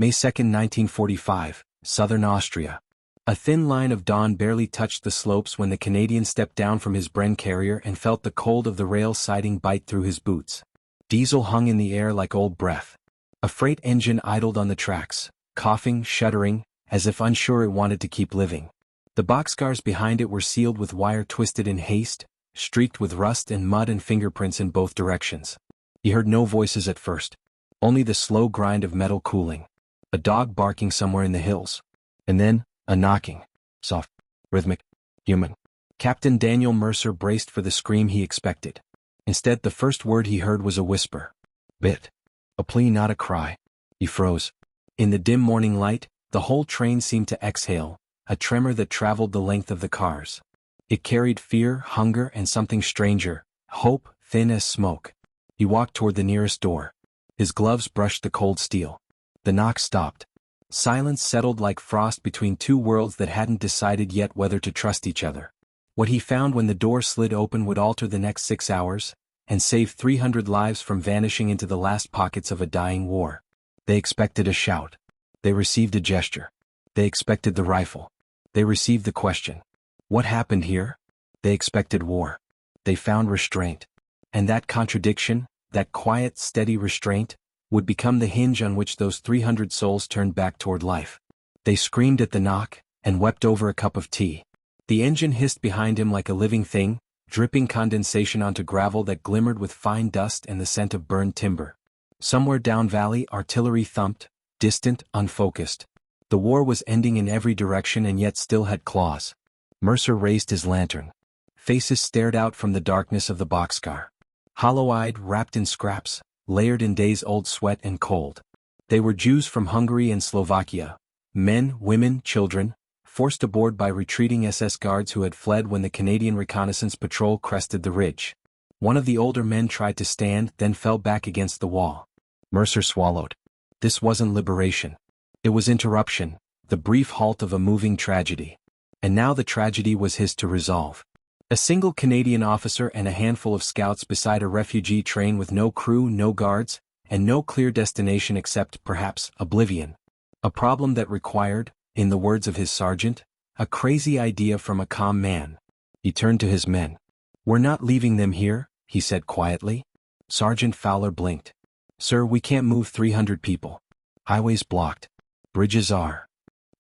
May 2, 1945, Southern Austria. A thin line of dawn barely touched the slopes when the Canadian stepped down from his Bren carrier and felt the cold of the rail siding bite through his boots. Diesel hung in the air like old breath. A freight engine idled on the tracks, coughing, shuddering, as if unsure it wanted to keep living. The boxcars behind it were sealed with wire twisted in haste, streaked with rust and mud and fingerprints in both directions. He heard no voices at first. Only the slow grind of metal cooling. A dog barking somewhere in the hills. And then, a knocking. Soft, rhythmic, human. Captain Daniel Mercer braced for the scream he expected. Instead, the first word he heard was a whisper. Bit. A plea, not a cry. He froze. In the dim morning light, the whole train seemed to exhale, a tremor that traveled the length of the cars. It carried fear, hunger, and something stranger, hope, thin as smoke. He walked toward the nearest door. His gloves brushed the cold steel. The knock stopped. Silence settled like frost between two worlds that hadn't decided yet whether to trust each other. What he found when the door slid open would alter the next 6 hours, and save 300 lives from vanishing into the last pockets of a dying war. They expected a shout. They received a gesture. They expected the rifle. They received the question. What happened here? They expected war. They found restraint. And that contradiction, that quiet, steady restraint, would become the hinge on which those 300 souls turned back toward life. They screamed at the knock, and wept over a cup of tea. The engine hissed behind him like a living thing, dripping condensation onto gravel that glimmered with fine dust and the scent of burned timber. Somewhere down valley, artillery thumped, distant, unfocused. The war was ending in every direction and yet still had claws. Mercer raised his lantern. Faces stared out from the darkness of the boxcar. Hollow-eyed, wrapped in scraps, layered in days-old sweat and cold. They were Jews from Hungary and Slovakia. Men, women, children, forced aboard by retreating SS guards who had fled when the Canadian reconnaissance patrol crested the ridge. One of the older men tried to stand, then fell back against the wall. Mercer swallowed. This wasn't liberation. It was interruption, the brief halt of a moving tragedy. And now the tragedy was his to resolve. A single Canadian officer and a handful of scouts beside a refugee train with no crew, no guards, and no clear destination except, perhaps, oblivion. A problem that required, in the words of his sergeant, a crazy idea from a calm man. He turned to his men. "We're not leaving them here," he said quietly. Sergeant Fowler blinked. "Sir, we can't move 300 people. Highways blocked. Bridges are."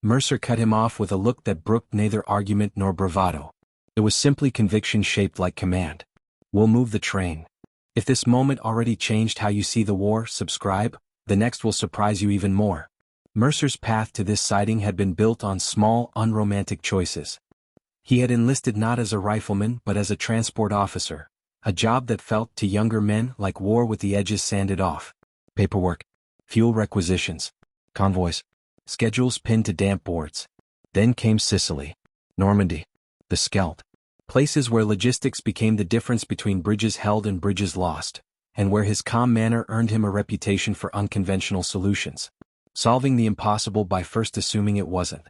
Mercer cut him off with a look that brooked neither argument nor bravado. It was simply conviction shaped like command. "We'll move the train. If this moment already changed how you see the war, subscribe, the next will surprise you even more." Mercer's path to this siding had been built on small, unromantic choices. He had enlisted not as a rifleman but as a transport officer, a job that felt to younger men like war with the edges sanded off. Paperwork, fuel requisitions, convoys, schedules pinned to damp boards. Then came Sicily, Normandy, the Scheldt, places where logistics became the difference between bridges held and bridges lost, and where his calm manner earned him a reputation for unconventional solutions. Solving the impossible by first assuming it wasn't.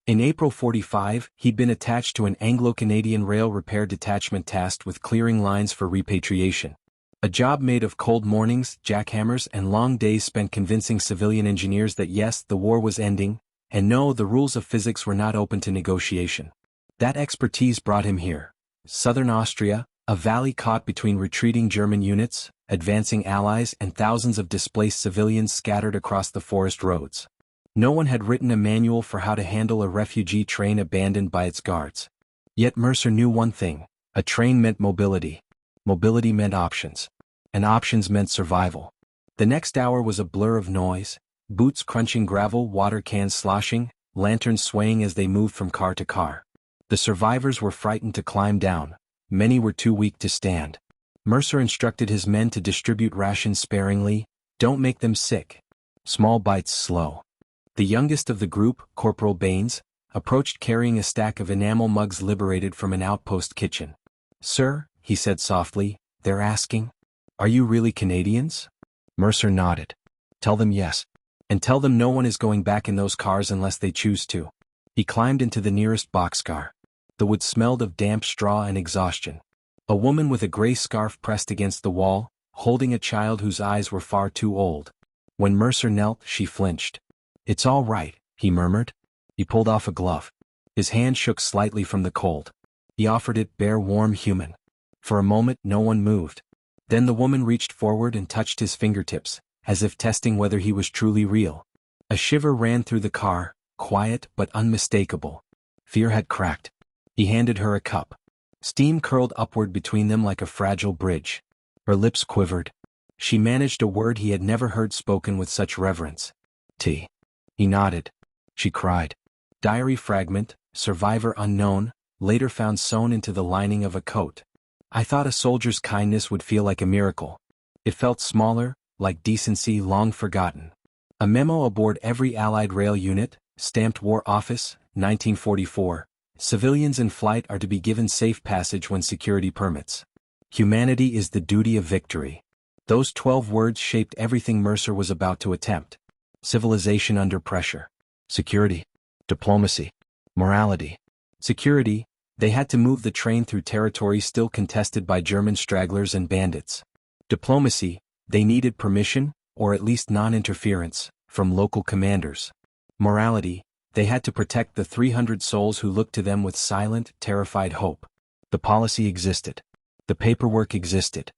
In April 45, he'd been attached to an Anglo-Canadian rail repair detachment tasked with clearing lines for repatriation. A job made of cold mornings, jackhammers, and long days spent convincing civilian engineers that yes, the war was ending, and no, the rules of physics were not open to negotiation. That expertise brought him here. Southern Austria, a valley caught between retreating German units, advancing allies, and thousands of displaced civilians scattered across the forest roads. No one had written a manual for how to handle a refugee train abandoned by its guards. Yet Mercer knew one thing: a train meant mobility. Mobility meant options. And options meant survival. The next hour was a blur of noise, boots crunching gravel, water cans sloshing, lanterns swaying as they moved from car to car. The survivors were frightened to climb down. Many were too weak to stand. Mercer instructed his men to distribute rations sparingly. Don't make them sick. Small bites, slow. The youngest of the group, Corporal Baines, approached carrying a stack of enamel mugs liberated from an outpost kitchen. "Sir," he said softly, "they're asking, are you really Canadians?" Mercer nodded. "Tell them yes. And tell them no one is going back in those cars unless they choose to." He climbed into the nearest boxcar. The wood smelled of damp straw and exhaustion. A woman with a gray scarf pressed against the wall, holding a child whose eyes were far too old. When Mercer knelt, she flinched. "It's all right," he murmured. He pulled off a glove. His hand shook slightly from the cold. He offered it, bare, warm, human. For a moment no one moved. Then the woman reached forward and touched his fingertips, as if testing whether he was truly real. A shiver ran through the car, quiet but unmistakable. Fear had cracked. He handed her a cup. Steam curled upward between them like a fragile bridge. Her lips quivered. She managed a word he had never heard spoken with such reverence. "Tea." He nodded. She cried. Diary fragment, survivor unknown, later found sewn into the lining of a coat. "I thought a soldier's kindness would feel like a miracle. It felt smaller, like decency long forgotten." A memo aboard every Allied rail unit, stamped War Office, 1944. Civilians in flight are to be given safe passage when security permits. Humanity is the duty of victory. Those 12 words shaped everything Mercer was about to attempt. Civilization under pressure. Security. Diplomacy. Morality. Security. They had to move the train through territory still contested by German stragglers and bandits. Diplomacy. They needed permission, or at least non-interference, from local commanders. Morality. They had to protect the 300 souls who looked to them with silent, terrified hope. The policy existed. The paperwork existed.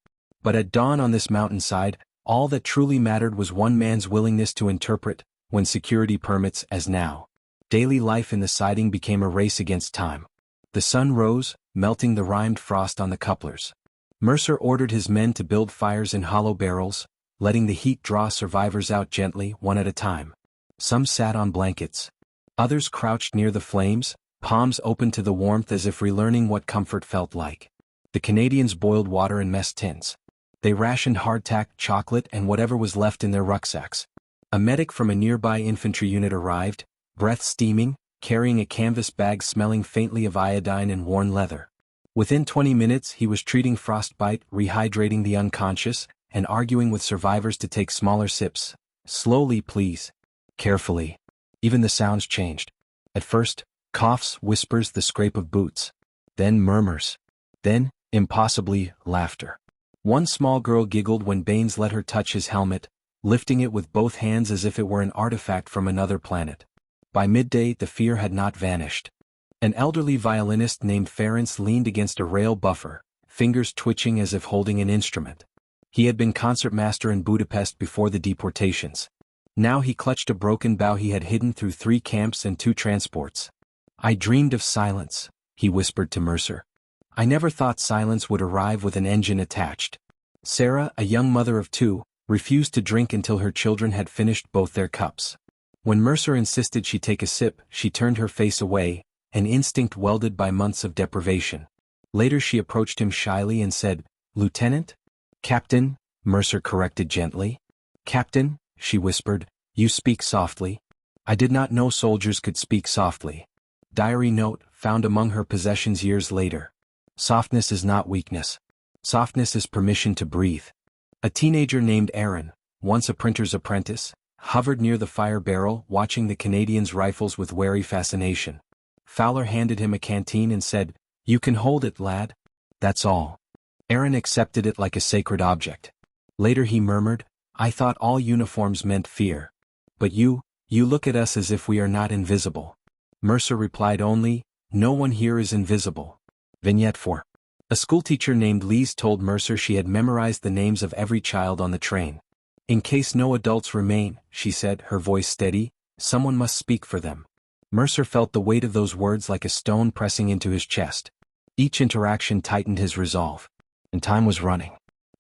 But at dawn on this mountainside, all that truly mattered was one man's willingness to interpret, when security permits, as now. Daily life in the siding became a race against time. The sun rose, melting the rimed frost on the couplers. Mercer ordered his men to build fires in hollow barrels, letting the heat draw survivors out gently, one at a time. Some sat on blankets. Others crouched near the flames, palms open to the warmth as if relearning what comfort felt like. The Canadians boiled water in mess tins. They rationed hardtack, chocolate, and whatever was left in their rucksacks. A medic from a nearby infantry unit arrived, breath steaming, carrying a canvas bag smelling faintly of iodine and worn leather. Within 20 minutes he was treating frostbite, rehydrating the unconscious, and arguing with survivors to take smaller sips. "Slowly, please. Carefully." Even the sounds changed. At first, coughs, whispers, the scrape of boots. Then murmurs. Then, impossibly, laughter. One small girl giggled when Baines let her touch his helmet, lifting it with both hands as if it were an artifact from another planet. By midday the fear had not vanished. An elderly violinist named Ferenc leaned against a rail buffer, fingers twitching as if holding an instrument. He had been concertmaster in Budapest before the deportations. Now he clutched a broken bow he had hidden through 3 camps and 2 transports. "I dreamed of silence," he whispered to Mercer. "I never thought silence would arrive with an engine attached." Sarah, a young mother of 2, refused to drink until her children had finished both their cups. When Mercer insisted she take a sip, she turned her face away, an instinct welded by months of deprivation. Later she approached him shyly and said, "Lieutenant?" "Captain," Mercer corrected gently. "Captain," she whispered, "you speak softly." I did not know soldiers could speak softly. Diary note, found among her possessions years later. Softness is not weakness. Softness is permission to breathe. A teenager named Aaron, once a printer's apprentice, hovered near the fire barrel watching the Canadians' rifles with wary fascination. Fowler handed him a canteen and said, "You can hold it, lad." That's all. Aaron accepted it like a sacred object. Later he murmured, "I thought all uniforms meant fear. But you look at us as if we are not invisible." Mercer replied only, "No one here is invisible." Vignette 4. A schoolteacher named Lise told Mercer she had memorized the names of every child on the train. "In case no adults remain," she said, her voice steady, "someone must speak for them." Mercer felt the weight of those words like a stone pressing into his chest. Each interaction tightened his resolve. And time was running.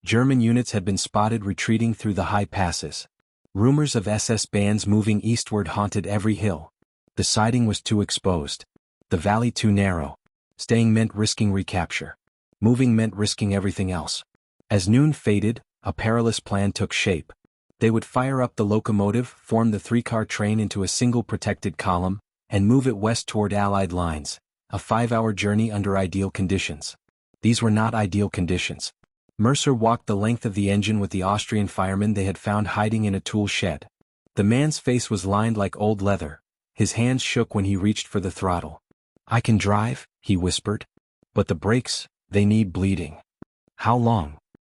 German units had been spotted retreating through the high passes. Rumors of SS bands moving eastward haunted every hill. The siding was too exposed. The valley too narrow. Staying meant risking recapture. Moving meant risking everything else. As noon faded, a perilous plan took shape. They would fire up the locomotive, form the 3-car train into a single protected column, and move it west toward Allied lines, a 5-hour journey under ideal conditions. These were not ideal conditions. Mercer walked the length of the engine with the Austrian fireman they had found hiding in a tool shed. The man's face was lined like old leather. His hands shook when he reached for the throttle. "I can drive," he whispered. "But the brakes, they need bleeding." "How long?"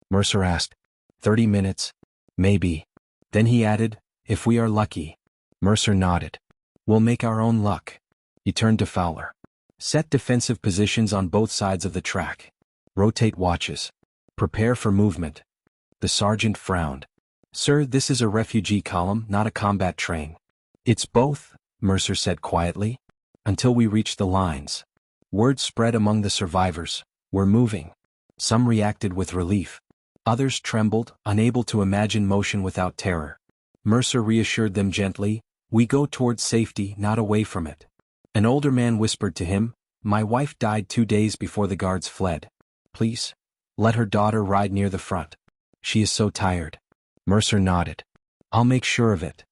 Mercer asked. 30 minutes. Maybe. Then he added, "If we are lucky." Mercer nodded. We'll make our own luck. He turned to Fowler. Set defensive positions on both sides of the track. Rotate watches. Prepare for movement. The sergeant frowned. Sir, this is a refugee column, not a combat train. It's both, Mercer said quietly. Until we reach the lines. Word spread among the survivors. We're moving. Some reacted with relief. Others trembled, unable to imagine motion without terror. Mercer reassured them gently, we go towards safety, not away from it. An older man whispered to him, my wife died 2 days before the guards fled. Please, let her daughter ride near the front. She is so tired. Mercer nodded. I'll make sure of it.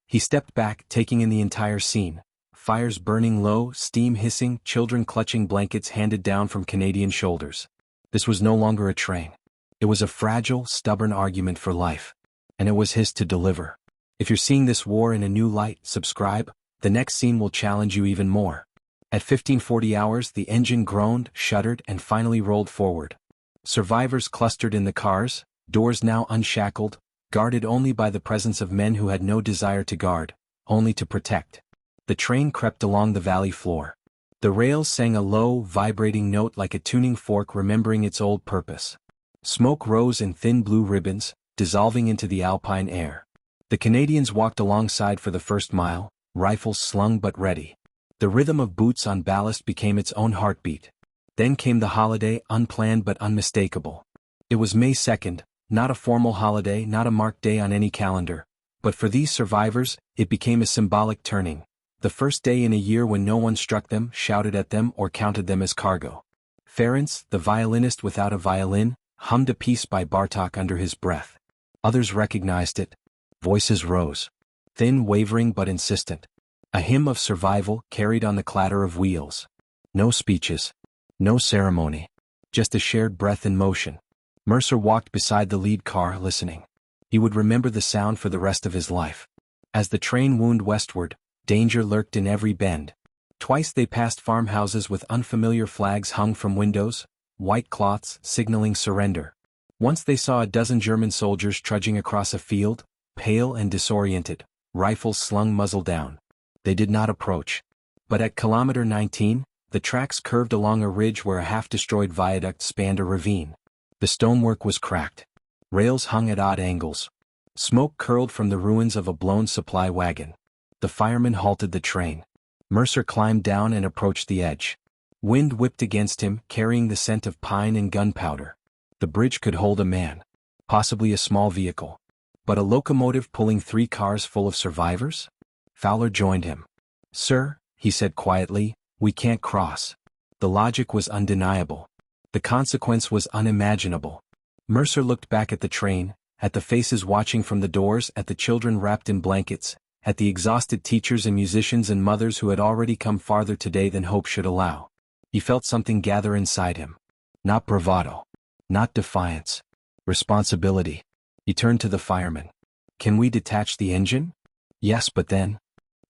He stepped back, taking in the entire scene. Fires burning low, steam hissing, children clutching blankets handed down from Canadian shoulders. This was no longer a train. It was a fragile, stubborn argument for life. And it was his to deliver. If you're seeing this war in a new light, subscribe. The next scene will challenge you even more. At 1540 hours, the engine groaned, shuddered, and finally rolled forward. Survivors clustered in the cars, doors now unshackled, guarded only by the presence of men who had no desire to guard, only to protect. The train crept along the valley floor. The rails sang a low, vibrating note like a tuning fork remembering its old purpose. Smoke rose in thin blue ribbons, dissolving into the alpine air. The Canadians walked alongside for the first mile, rifles slung but ready. The rhythm of boots on ballast became its own heartbeat. Then came the holiday, unplanned but unmistakable. It was May 2nd, not a formal holiday, not a marked day on any calendar. But for these survivors, it became a symbolic turning. The first day in a year when no one struck them, shouted at them, or counted them as cargo. Ferenc, the violinist without a violin, hummed a piece by Bartok under his breath. Others recognized it. Voices rose. Thin, wavering but insistent. A hymn of survival carried on the clatter of wheels. No speeches. No ceremony. Just a shared breath in motion. Mercer walked beside the lead car, listening. He would remember the sound for the rest of his life. As the train wound westward, danger lurked in every bend. Twice they passed farmhouses with unfamiliar flags hung from windows, white cloths signaling surrender. Once they saw a dozen German soldiers trudging across a field, pale and disoriented, rifles slung muzzle down. They did not approach. But at kilometer 19, the tracks curved along a ridge where a half-destroyed viaduct spanned a ravine. The stonework was cracked. Rails hung at odd angles. Smoke curled from the ruins of a blown supply wagon. The fireman halted the train. Mercer climbed down and approached the edge. Wind whipped against him, carrying the scent of pine and gunpowder. The bridge could hold a man. Possibly a small vehicle. But a locomotive pulling 3 cars full of survivors? Fowler joined him. Sir, he said quietly, we can't cross. The logic was undeniable. The consequence was unimaginable. Mercer looked back at the train, at the faces watching from the doors, at the children wrapped in blankets, at the exhausted teachers and musicians and mothers who had already come farther today than hope should allow. He felt something gather inside him. Not bravado. Not defiance. Responsibility. He turned to the fireman. Can we detach the engine? Yes, but then.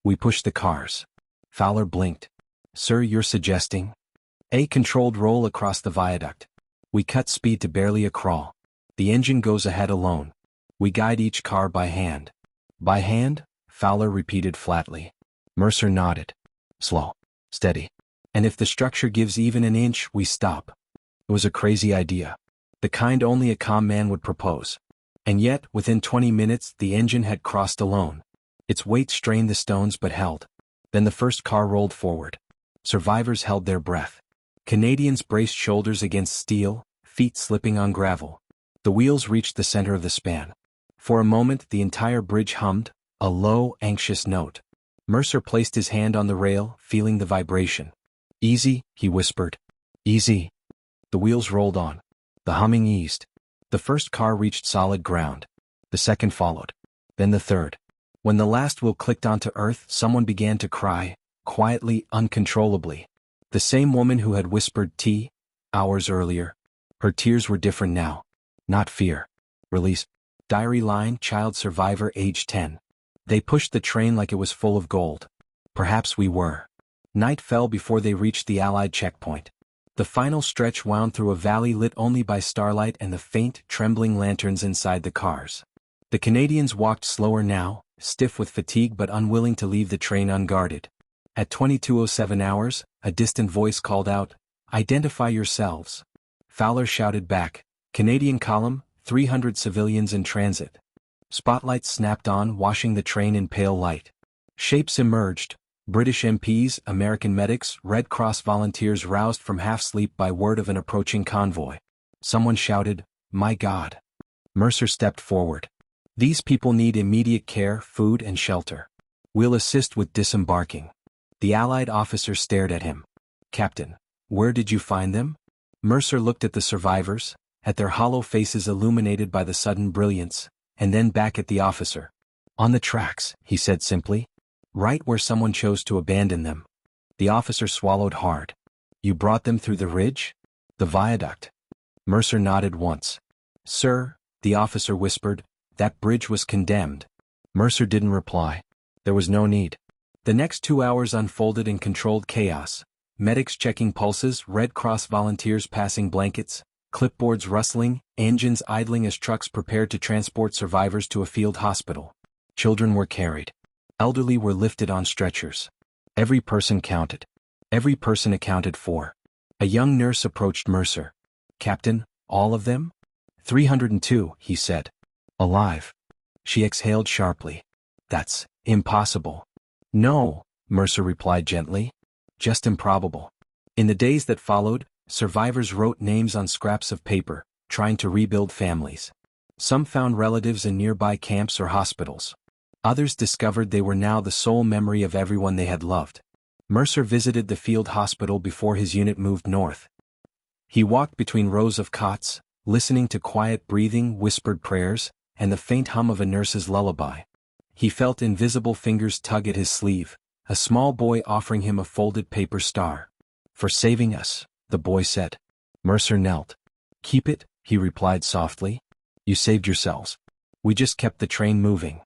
We push the cars. Fowler blinked. Sir, you're suggesting? A controlled roll across the viaduct. We cut speed to barely a crawl. The engine goes ahead alone. We guide each car by hand. By hand? Fowler repeated flatly. Mercer nodded. Slow. Steady. And if the structure gives even an inch, we stop. It was a crazy idea. The kind only a calm man would propose. And yet, within 20 minutes, the engine had crossed alone. Its weight strained the stones but held. Then the first car rolled forward. Survivors held their breath. Canadians braced shoulders against steel, feet slipping on gravel. The wheels reached the center of the span. For a moment, the entire bridge hummed, a low, anxious note. Mercer placed his hand on the rail, feeling the vibration. Easy, he whispered. Easy. The wheels rolled on. The humming eased. The first car reached solid ground. The second followed. Then the third. When the last wheel clicked onto earth, someone began to cry, quietly, uncontrollably. The same woman who had whispered tea hours earlier. Her tears were different now. Not fear. Release. Diary line, child survivor, age 10. They pushed the train like it was full of gold. Perhaps we were. Night fell before they reached the Allied checkpoint. The final stretch wound through a valley lit only by starlight and the faint, trembling lanterns inside the cars. The Canadians walked slower now, stiff with fatigue but unwilling to leave the train unguarded. At 22:07 hours, a distant voice called out, "Identify yourselves." Fowler shouted back, "Canadian column, 300 civilians in transit." Spotlights snapped on, washing the train in pale light. Shapes emerged: British MPs, American medics, Red Cross volunteers roused from half-sleep by word of an approaching convoy. Someone shouted, "My God!" Mercer stepped forward. "These people need immediate care, food and shelter. We'll assist with disembarking." The Allied officer stared at him. "Captain, where did you find them?" Mercer looked at the survivors, at their hollow faces illuminated by the sudden brilliance, and then back at the officer. "On the tracks," he said simply. "Right where someone chose to abandon them." The officer swallowed hard. "You brought them through the ridge? The viaduct?" Mercer nodded once. "Sir," the officer whispered, "that bridge was condemned." Mercer didn't reply. There was no need. The next 2 hours unfolded in controlled chaos. Medics checking pulses, Red Cross volunteers passing blankets, clipboards rustling, engines idling as trucks prepared to transport survivors to a field hospital. Children were carried. Elderly were lifted on stretchers. Every person counted. Every person accounted for. A young nurse approached Mercer. "Captain, all of them?" 302, he said. "Alive." She exhaled sharply. "That's impossible." "No," Mercer replied gently. "Just improbable." In the days that followed, survivors wrote names on scraps of paper, trying to rebuild families. Some found relatives in nearby camps or hospitals. Others discovered they were now the sole memory of everyone they had loved. Mercer visited the field hospital before his unit moved north. He walked between rows of cots, listening to quiet breathing, whispered prayers, and the faint hum of a nurse's lullaby. He felt invisible fingers tug at his sleeve, a small boy offering him a folded paper star. "For saving us," the boy said. Mercer knelt. "Keep it," he replied softly. "You saved yourselves. We just kept the train moving."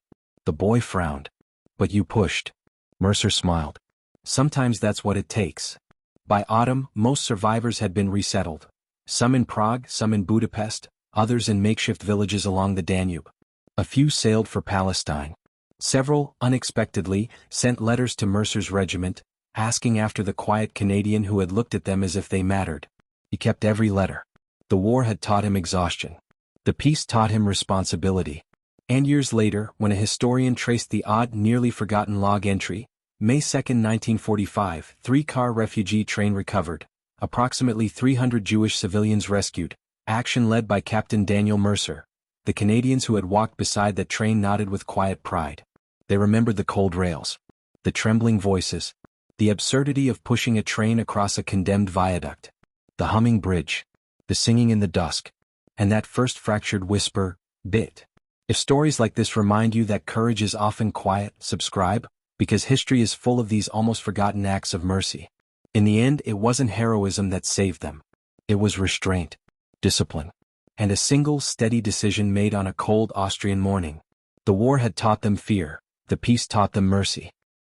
The boy frowned. "But you pushed." Mercer smiled. "Sometimes that's what it takes." By autumn, most survivors had been resettled. Some in Prague, some in Budapest, others in makeshift villages along the Danube. A few sailed for Palestine. Several, unexpectedly, sent letters to Mercer's regiment, asking after the quiet Canadian who had looked at them as if they mattered. He kept every letter. The war had taught him exhaustion. The peace taught him responsibility. And years later, when a historian traced the odd, nearly forgotten log entry, May 2, 1945, 3-car refugee train recovered, approximately 300 Jewish civilians rescued, action led by Captain Daniel Mercer. The Canadians who had walked beside that train nodded with quiet pride. They remembered the cold rails, the trembling voices, the absurdity of pushing a train across a condemned viaduct, the humming bridge, the singing in the dusk, and that first fractured whisper, "Bit." If stories like this remind you that courage is often quiet, subscribe, because history is full of these almost forgotten acts of mercy. In the end, it wasn't heroism that saved them. It was restraint, discipline, and a single steady decision made on a cold Austrian morning. The war had taught them fear, the peace taught them mercy.